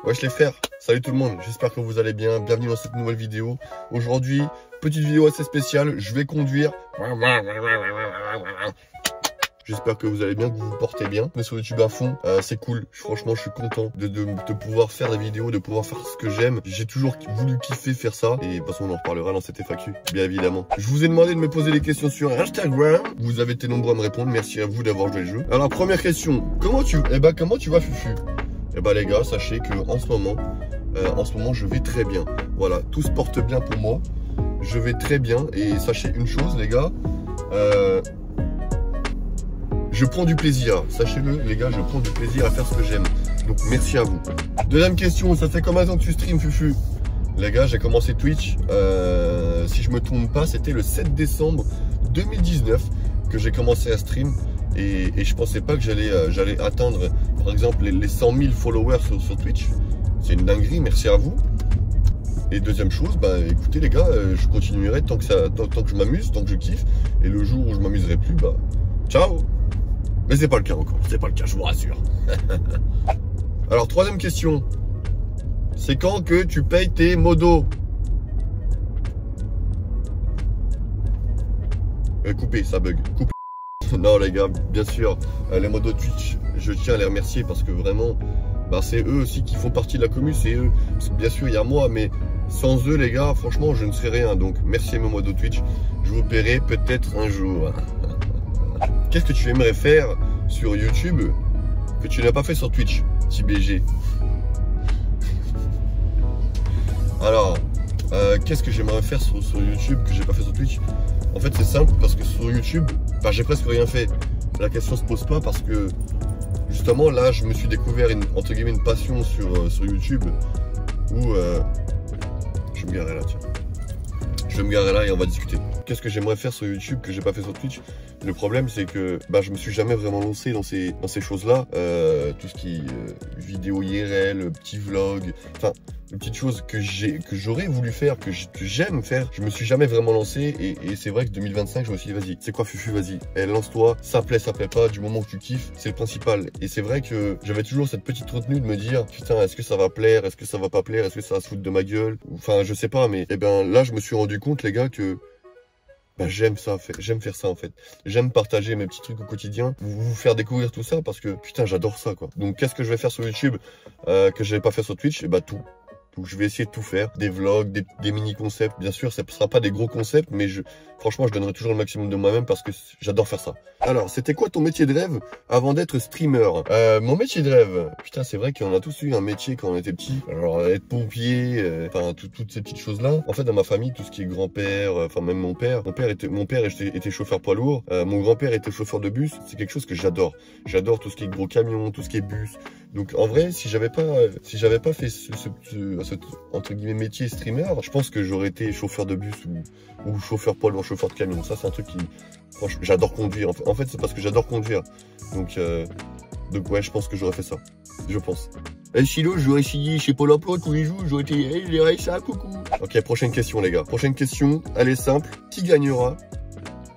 Wesh les frères, salut tout le monde, j'espère que vous allez bien, bienvenue dans cette nouvelle vidéo. Aujourd'hui, petite vidéo assez spéciale, je vais conduire. J'espère que vous allez bien, que vous vous portez bien. On est sur YouTube à fond, c'est cool, franchement je suis content de pouvoir faire des vidéos, de pouvoir faire ce que j'aime. J'ai toujours voulu kiffer faire ça, et de toute façon on en reparlera dans cette FAQ, bien évidemment. Je vous ai demandé de me poser des questions sur Instagram, vous avez été nombreux à me répondre, merci à vous d'avoir joué le jeu. Alors première question, comment tu vas Fufu? Eh bah les gars, sachez que en ce moment je vais très bien. Voilà, tout se porte bien pour moi. Je vais très bien et sachez une chose les gars, je prends du plaisir. Sachez-le les gars, je prends du plaisir à faire ce que j'aime. Donc merci à vous. Deuxième question, ça fait combien de temps que tu streams Fufu? Les gars, j'ai commencé Twitch, si je me trompe pas, c'était le 7 décembre 2019 que j'ai commencé à stream. Et je pensais pas que j'allais atteindre par exemple les 100 000 followers sur Twitch. C'est une dinguerie, merci à vous. Et deuxième chose, bah écoutez les gars, je continuerai tant que je m'amuse, tant que je kiffe. Et le jour où je m'amuserai plus, bah ciao. Mais c'est pas le cas encore, c'est pas le cas, je vous rassure. Alors troisième question, c'est quand que tu payes tes modos? Coupez, ça bug, coupez. Non les gars, bien sûr, les modos Twitch, je tiens à les remercier parce que vraiment, bah, c'est eux aussi qui font partie de la commu, c'est eux. Parce que bien sûr, il y a moi, mais sans eux les gars, franchement, je ne serais rien. Donc merci mes modos Twitch, je vous paierai peut-être un jour. Qu'est-ce que tu aimerais faire sur YouTube que tu n'as pas fait sur Twitch, TBG? Alors, qu'est-ce que j'aimerais faire sur YouTube que j'ai pas fait sur Twitch? En fait, c'est simple parce que sur YouTube, bah, j'ai presque rien fait. La question se pose pas parce que justement là, je me suis découvert entre guillemets une passion sur YouTube où je vais me garer là, tiens. Je vais me garer là et on va discuter. Qu'est-ce que j'aimerais faire sur YouTube que j'ai pas fait sur Twitch? Le problème, c'est que bah, je me suis jamais vraiment lancé dans ces choses-là. Tout ce qui est vidéo IRL, petits vlogs, enfin, une petite chose que j'aurais voulu faire, que j'aime faire. Je me suis jamais vraiment lancé et c'est vrai que 2025, je me suis dit, vas-y, c'est quoi Fufu, vas-y, lance-toi, ça plaît pas, du moment que tu kiffes, c'est le principal. Et c'est vrai que j'avais toujours cette petite retenue de me dire, putain, est-ce que ça va plaire, est-ce que ça va pas plaire, est-ce que ça va se foutre de ma gueule? Enfin, je sais pas, mais eh ben là, je me suis rendu compte, les gars, que bah, j'aime faire ça en fait. J'aime partager mes petits trucs au quotidien, vous faire découvrir tout ça parce que putain j'adore ça quoi. Donc qu'est-ce que je vais faire sur YouTube que j'avais pas fait sur Twitch? Et bah tout. Donc je vais essayer de tout faire, des vlogs, des mini-concepts. Bien sûr, ça ne sera pas des gros concepts, mais franchement, je donnerai toujours le maximum de moi-même parce que j'adore faire ça. Alors, c'était quoi ton métier de rêve avant d'être streamer? Mon métier de rêve, putain, c'est vrai qu'on a tous eu un métier quand on était petit. Alors, être pompier, enfin, toutes ces petites choses-là. En fait, dans ma famille, tout ce qui est grand-père, enfin, même mon père était chauffeur poids lourd. Mon grand-père était chauffeur de bus. C'est quelque chose que j'adore. J'adore tout ce qui est gros camion, tout ce qui est bus. Donc, en vrai, si j'avais pas fait ce entre guillemets métier streamer, je pense que j'aurais été chauffeur de bus ou chauffeur poids lourd, chauffeur de camion. Ça c'est un truc qui, franchement, j'adore conduire. En fait c'est parce que j'adore conduire. Donc ouais, je pense que j'aurais fait ça. Je pense. Et sinon j'aurais signé chez Pôle emploi tous les jours, j'aurais été hey, ça, coucou. Ok, prochaine question les gars. Prochaine question, elle est simple. Qui gagnera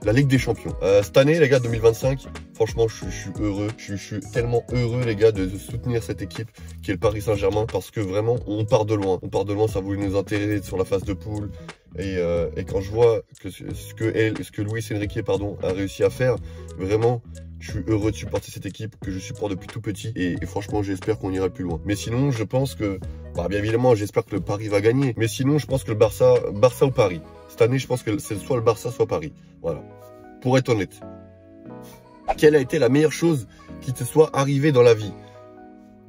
la Ligue des Champions? Cette année les gars, 2025, franchement je suis heureux, je suis tellement heureux les gars de soutenir cette équipe qui est le Paris Saint-Germain parce que vraiment on part de loin, ça a voulu nous intéresser sur la phase de poule et quand je vois ce que Luis Enrique a réussi à faire, vraiment je suis heureux de supporter cette équipe que je supporte depuis tout petit et franchement j'espère qu'on ira plus loin. Mais sinon je pense que, bah, bien évidemment j'espère que le Paris va gagner, mais sinon je pense que le Barça ou Paris. Cette année je pense que c'est soit le Barça soit Paris, voilà, pour être honnête. Quelle a été la meilleure chose qui te soit arrivée dans la vie?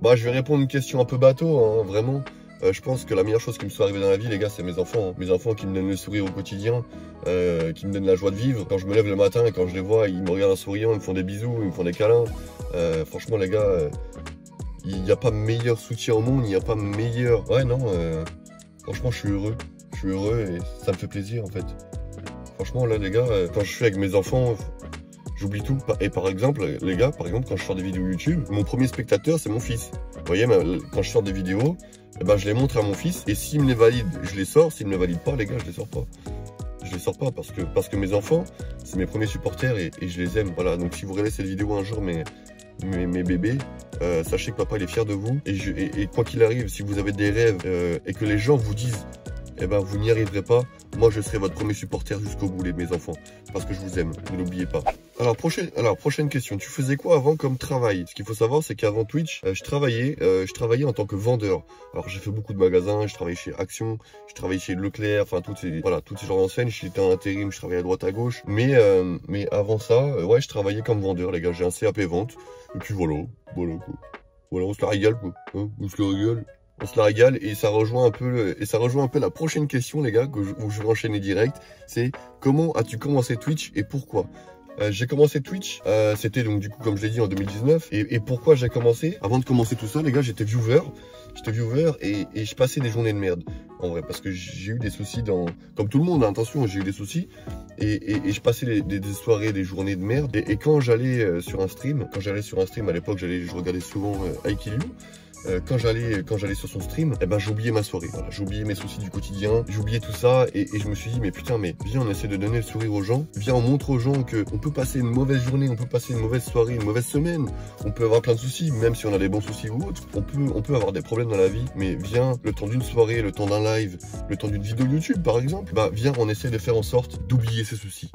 Bah je vais répondre une question un peu bateau, hein, vraiment. Je pense que la meilleure chose qui me soit arrivée dans la vie les gars, c'est mes enfants. Hein. Mes enfants qui me donnent le sourire au quotidien, qui me donnent la joie de vivre. Quand je me lève le matin et quand je les vois, ils me regardent en souriant, ils me font des bisous, ils me font des câlins. Franchement les gars, il n'y a pas meilleur soutien au monde, il n'y a pas meilleur... Ouais non, franchement je suis heureux et ça me fait plaisir en fait. Franchement là les gars, quand je suis avec mes enfants... J'oublie tout. Et par exemple, les gars, quand je sors des vidéos YouTube, mon premier spectateur, c'est mon fils. Vous voyez, quand je sors des vidéos, eh ben, je les montre à mon fils. Et s'il me les valide, je les sors. S'il me les valide pas, les gars, je les sors pas. Je les sors pas parce que mes enfants, c'est mes premiers supporters et je les aime. Voilà. Donc si vous regardez cette vidéo un jour, mes bébés, sachez que papa il est fier de vous. Et quoi qu'il arrive, si vous avez des rêves et que les gens vous disent eh ben vous n'y arriverez pas, moi je serai votre premier supporter jusqu'au bout, mes enfants, parce que je vous aime, ne l'oubliez pas. Alors prochaine question, tu faisais quoi avant comme travail? Ce qu'il faut savoir, c'est qu'avant Twitch, je travaillais en tant que vendeur. Alors j'ai fait beaucoup de magasins, je travaillais chez Action, je travaillais chez Leclerc, enfin toutes ces genres d'enseignes. J'étais en intérim, je travaillais à droite à gauche. Mais avant ça, ouais, je travaillais comme vendeur, les gars. J'ai un CAP vente. Et puis voilà quoi. Voilà, on se la régale quoi. Hein, on se la régale et ça rejoint un peu la prochaine question, les gars, où je vais enchaîner direct. C'est comment as-tu commencé Twitch et pourquoi? J'ai commencé Twitch, c'était donc du coup comme je l'ai dit en 2019. Et pourquoi j'ai commencé? Avant de commencer tout ça, les gars, j'étais viewer et je passais des journées de merde. En vrai, parce que j'ai eu des soucis comme tout le monde, hein, attention, j'ai eu des soucis. Et je passais des soirées, des journées de merde. Et quand j'allais sur un stream, à l'époque, je regardais souvent iKillYou. Quand j'allais sur son stream, eh ben j'oubliais ma soirée. Voilà, j'oubliais mes soucis du quotidien, j'oubliais tout ça et je me suis dit mais putain, mais viens, on essaie de donner le sourire aux gens. Viens, on montre aux gens que on peut passer une mauvaise journée, on peut passer une mauvaise soirée, une mauvaise semaine. On peut avoir plein de soucis, même si on a des bons soucis ou autres. On peut avoir des problèmes dans la vie, mais viens, le temps d'une soirée, le temps d'un live, le temps d'une vidéo YouTube par exemple, bah viens, on essaie de faire en sorte d'oublier ces soucis,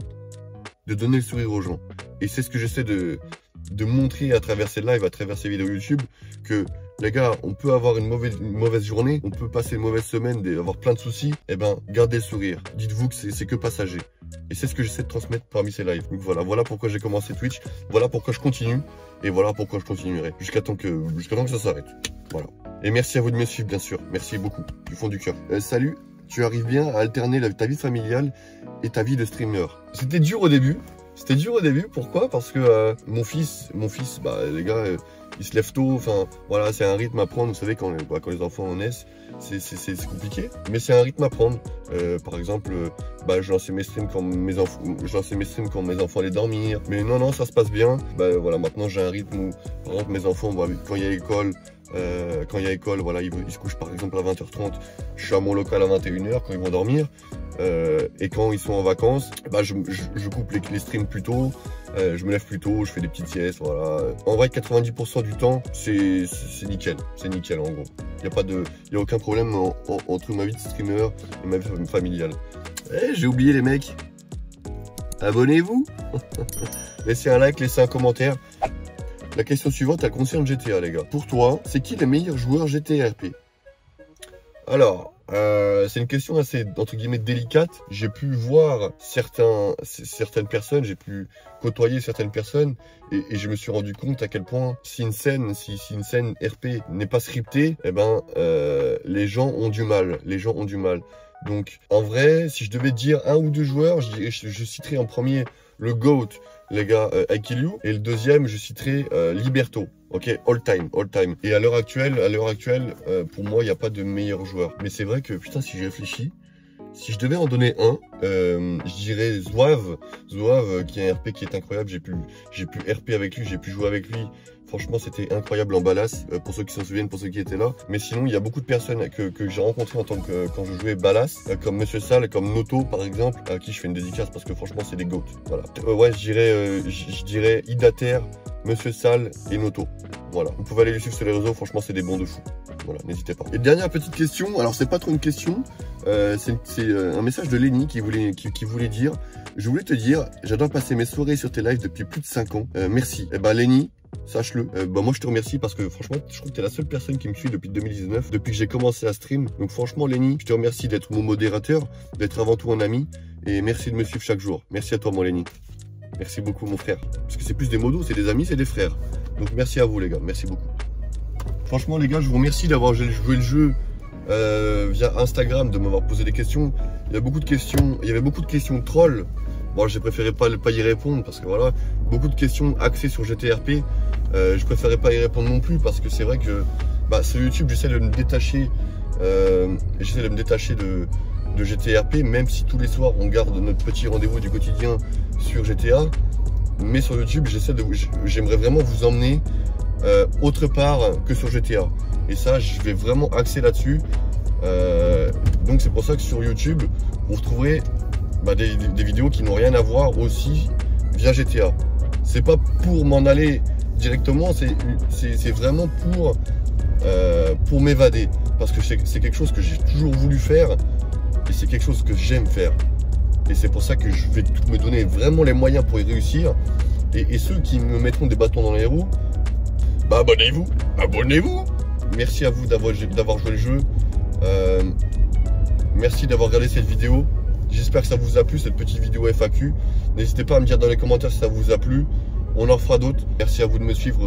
de donner le sourire aux gens. Et c'est ce que j'essaie de montrer à travers ces lives, à travers ces vidéos YouTube, que les gars, on peut avoir une mauvaise journée, on peut passer une mauvaise semaine, avoir plein de soucis, et ben gardez le sourire. Dites-vous que c'est que passager. Et c'est ce que j'essaie de transmettre parmi ces lives. Donc voilà pourquoi j'ai commencé Twitch, voilà pourquoi je continue, et voilà pourquoi je continuerai, jusqu'à temps que ça s'arrête. Voilà. Et merci à vous de me suivre, bien sûr. Merci beaucoup, du fond du cœur. Salut, tu arrives bien à alterner ta vie familiale et ta vie de streamer. C'était dur au début. Pourquoi? Parce que mon fils, bah les gars, il se lève tôt, enfin voilà, c'est un rythme à prendre. Vous savez, quand les enfants naissent, c'est compliqué, mais c'est un rythme à prendre. Par exemple, bah je lançais mes streams quand mes enfants allaient dormir. Mais non, ça se passe bien. Bah voilà, maintenant j'ai un rythme où, par exemple, mes enfants, bah, quand il y a école, voilà, ils se couchent par exemple à 20h30. Je suis à mon local à 21h quand ils vont dormir. Et quand ils sont en vacances, bah je coupe les streams plus tôt, je me lève plus tôt, je fais des petites siestes, voilà. En vrai, 90% du temps, c'est nickel, en gros. Il y a aucun problème entre ma vie de streamer et ma vie familiale. J'ai oublié les mecs. Abonnez-vous. Laissez un like, laissez un commentaire. La question suivante, elle concerne GTA, les gars. Pour toi, c'est qui les meilleurs joueurs GTA RP? Alors, c'est une question assez, entre guillemets, délicate. J'ai pu voir certaines personnes, j'ai pu côtoyer certaines personnes et je me suis rendu compte à quel point si une scène RP n'est pas scriptée, eh ben, les gens ont du mal. Donc, en vrai, si je devais dire un ou deux joueurs, je citerais en premier le GOAT, les gars, iKillYou, et le deuxième, je citerai Liberto. Ok, all time. Et à l'heure actuelle, pour moi, il n'y a pas de meilleur joueur. Mais c'est vrai que, putain, si j'y réfléchis, si je devais en donner un, je dirais Zouave, qui est un RP qui est incroyable. J'ai pu RP avec lui, j'ai pu jouer avec lui. Franchement, c'était incroyable en Ballas, pour ceux qui s'en souviennent, pour ceux qui étaient là. Mais sinon, il y a beaucoup de personnes que j'ai rencontrées quand je jouais Ballas, comme Monsieur Sal, comme Noto, par exemple, à qui je fais une dédicace parce que franchement, c'est des GOAT. Voilà. Ouais, je dirais Idater, Monsieur Sal et Noto. Voilà. Vous pouvez aller les suivre sur les réseaux, franchement, c'est des bons de fou. Voilà, n'hésitez pas. Et dernière petite question, alors c'est pas trop une question, c'est un message de Lenny qui voulait dire, je voulais te dire, j'adore passer mes soirées sur tes lives depuis plus de 5 ans. Merci. Eh ben Lenny, sache-le. Moi je te remercie parce que franchement je trouve que t'es la seule personne qui me suit depuis 2019, depuis que j'ai commencé à stream. Donc franchement Lenny, je te remercie d'être mon modérateur, d'être avant tout un ami et merci de me suivre chaque jour. Merci à toi mon Lenny. Merci beaucoup mon frère. Parce que c'est plus des modos, c'est des amis, c'est des frères. Donc merci à vous les gars, merci beaucoup. Franchement les gars, je vous remercie d'avoir joué le jeu via Instagram, de m'avoir posé des questions. Il y avait beaucoup de questions trolls. Bon, j'ai préféré pas y répondre parce que voilà, beaucoup de questions axées sur GTRP. Je préférais pas y répondre non plus parce que c'est vrai que sur YouTube, j'essaie de me détacher de GTRP, même si tous les soirs on garde notre petit rendez-vous du quotidien sur GTA. Mais sur YouTube, j'aimerais vraiment vous emmener autre part que sur GTA. Et ça, je vais vraiment axer là-dessus. Donc c'est pour ça que sur YouTube, vous retrouverez des vidéos qui n'ont rien à voir aussi via GTA. C'est pas pour m'en aller directement, c'est vraiment pour m'évader. Parce que c'est quelque chose que j'ai toujours voulu faire et c'est quelque chose que j'aime faire. Et c'est pour ça que je vais me donner vraiment les moyens pour y réussir. Et ceux qui me mettront des bâtons dans les roues, bah abonnez-vous, abonnez-vous. Merci à vous d'avoir joué le jeu. Merci d'avoir regardé cette vidéo. J'espère que ça vous a plu, cette petite vidéo FAQ. N'hésitez pas à me dire dans les commentaires si ça vous a plu. On en fera d'autres. Merci à vous de me suivre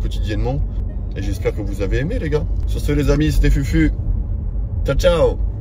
quotidiennement. Et j'espère que vous avez aimé, les gars. Sur ce, les amis, c'était Fufu. Ciao, ciao.